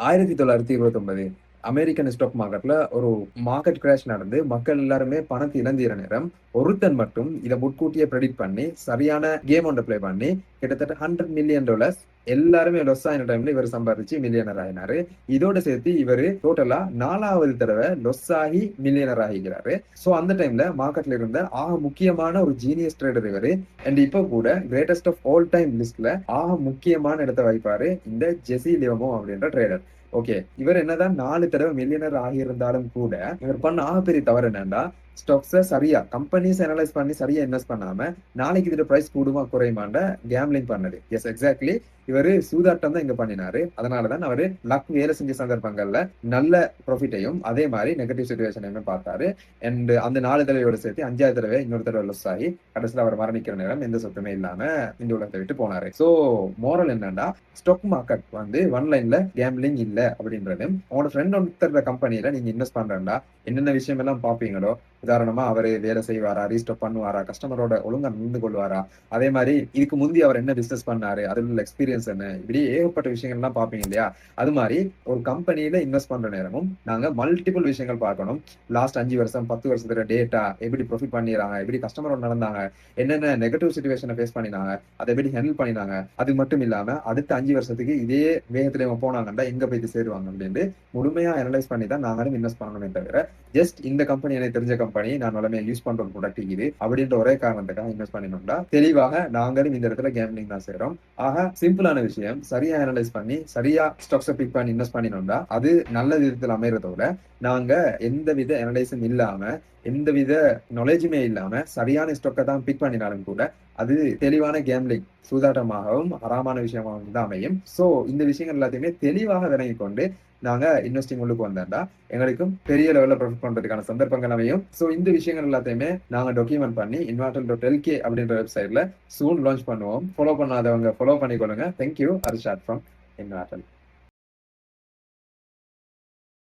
1929 American stock மார்க்கெட்ல ஒரு market crash நடந்து மக்கள் எல்லாருமே பணத்தை இழந்திர நேரம் ஒருத்தன் மட்டும் இதை முன்கூட்டியே ப்ரெடிக்ட் பண்ணி சரியான கேம் ஒன்றை ப்ளே பண்ணி கிட்டத்தட்ட $100 மில்லியன் எல்லாருமே லொஸ் ஆயின டைம்ல இவர் சம்பாதிச்சு மில்லியனர் ஆயினாரு. இதோட சேர்த்து இவரு டோட்டலா 4வது தடவை லொஸ் ஆகி மில்லியனர் ஆகிக்கிறாரு. சோ அந்த டைம்ல மார்க்கெட்ல இருந்த ஆக முக்கியமான ஒரு ஜீனியஸ் ட்ரேடர் இவரு. அண்ட் இப்ப கூட கிரேட்டஸ்ட் ஆஃப் ஆல் டைம் லிஸ்ட்ல ஆக முக்கியமான இடத்தை வைப்பாரு இந்த ஜெசி லிவமோ அப்படின்ற ட்ரேடர். ஓகே, இவர் என்னதான் 4 தடவை மில்லியனர் ஆகியிருந்தாலும் கூட இவர் பண்ண ஆகப்பெரிய தவறு என்னன்னா, ஸ்டாக்ஸை சரியா கம்பெனிஸ் அனலைஸ் பண்ணி சரியா இன்வெஸ்ட் பண்ணாம நாளைக்கு இதோட பிரைஸ் கூடுமா குறையுமாண்ட கேம்லிங் பண்ணது. Yes, exactly. இவரு சூதாட்டம் தான் இங்க பண்ணினாரு. அதனாலதான் அவரு லக் வேலை செஞ்ச சந்தர்ப்பங்கள்ல நல்ல ப்ராஃபிட்டையும் அதே மாதிரி நெகட்டிவ் சுச்சுவேஷனையுமே பார்த்தாரு. அண்ட் அந்த 4 தடவையோட சேர்த்து 5வது தடவை இன்னொரு தடவை லொஸ் ஆகி கடைசியில் அவர் மரணிக்கிற நேரம் எந்த சொத்துமே இல்லாம இந்த உலகத்தை விட்டு போனாரு. சோ மோரல் என்னன்னா, ஸ்டாக் மார்க்கெட் வந்து ஒன்லைன்ல கேம்லிங் இல்ல அப்படின்றது. உங்களோட ஃப்ரெண்ட் ஒருத்தர் கம்பெனியில நீங்க இன்வெஸ்ட் பண்றா என்னென்ன விஷயம் எல்லாம் பாப்பீங்களோ, உதாரணமா அவரு வேலை செய்வாரா, ரீஸ்டாக் பண்ணுவாரா, கஸ்டமரோட ஒழுங்கா நடந்து கொள்வாரா, அதே மாதிரி இதுக்கு முந்தி அவர் என்ன பிசினஸ் பண்ணாரு, அதுல உள்ள எக்ஸ்பீரியன்ஸ் என்ன, இப்படி ஏகப்பட்ட விஷயங்கள் எல்லாம் பாப்பீங்க இல்லையா. அது மாதிரி ஒரு கம்பெனியில இன்வெஸ்ட் பண்ற நேரமும் நாங்க மல்டிபிள் விஷயங்கள் பார்க்கணும். லாஸ்ட் 5 வருஷம் 10 வருஷத்துல டேட்டா எப்படி ப்ராஃபிட் பண்ணிடுறாங்க, எப்படி கஸ்டமரோட நடந்தாங்க, என்னென்ன நெகட்டிவ் சுச்சுவேஷனை ஃபேஸ் பண்ணினாங்க, அதை எப்படி ஹேண்டில் பண்ணினாங்க, அது மட்டும் இல்லாம அடுத்த 5 வருஷத்துக்கு இதே வேகத்துல இவங்க போனாங்கன்னா எங்க போய் சேருவாங்க அப்படின்னு முழுமையா அனலைஸ் பண்ணி தான் நாங்களும் இன்வெஸ்ட் பண்ணணுமே தவிர ஜஸ்ட் இந்த கம்பெனி எனக்கு தெரிஞ்ச கம்பெனி நான் நிலைமையை யூஸ் பண்ற ஒரு ப்ராடக்ட் இது அப்படின்ற ஒரே காரணத்துக்காக இன்வெஸ்ட் பண்ணினோம்னா தெளிவாக நாங்களும் இந்த இடத்துல கேம்லிங் தான் செய்றோம். ஆக சிம்பிளான விஷயம், சரியா அனலைஸ் பண்ணி சரியா ஸ்டாக்ஸை பிக் பண்ணி இன்வெஸ்ட் பண்ணினோம்னா அது நல்ல விதத்தில் அமைறதோட நாங்க எந்தவித அனலைஸும் இல்லாம எந்தவித நாலேஜுமே இல்லாம சரியான ஸ்டாக்கை தான் பிக் பண்ணினாலும் கூட அது தெளிவான கேம்லிங் சூதாட்டமாகவும் ஹராமான விஷயமாகவும் தான் அமையும். சோ இந்த விஷயங்கள் எல்லாத்தையுமே தெளிவாக விளங்கி கொண்டு நாங்க இன்வெஸ்டிங் உள்ளுக்கு வந்தோம்னா எங்களுக்கும் பெரிய லெவல்ல ப்ராஃபிட் பண்றதுக்கான சந்தர்ப்பங்கள் அமையும். சோ இந்த விஷயங்கள் எல்லாத்தையுமே நாங்க டாக்குமெண்ட் பண்ணி invatel.lk அப்படின்ற வெப்சைட்ல சூன் லான்ச் பண்ணுவோம். ஃபாலோ பண்ணாதவங்க ஃபாலோ பண்ணிக்கொள்ளுங்க. தேங்க்யூ. Arishad from Invatel.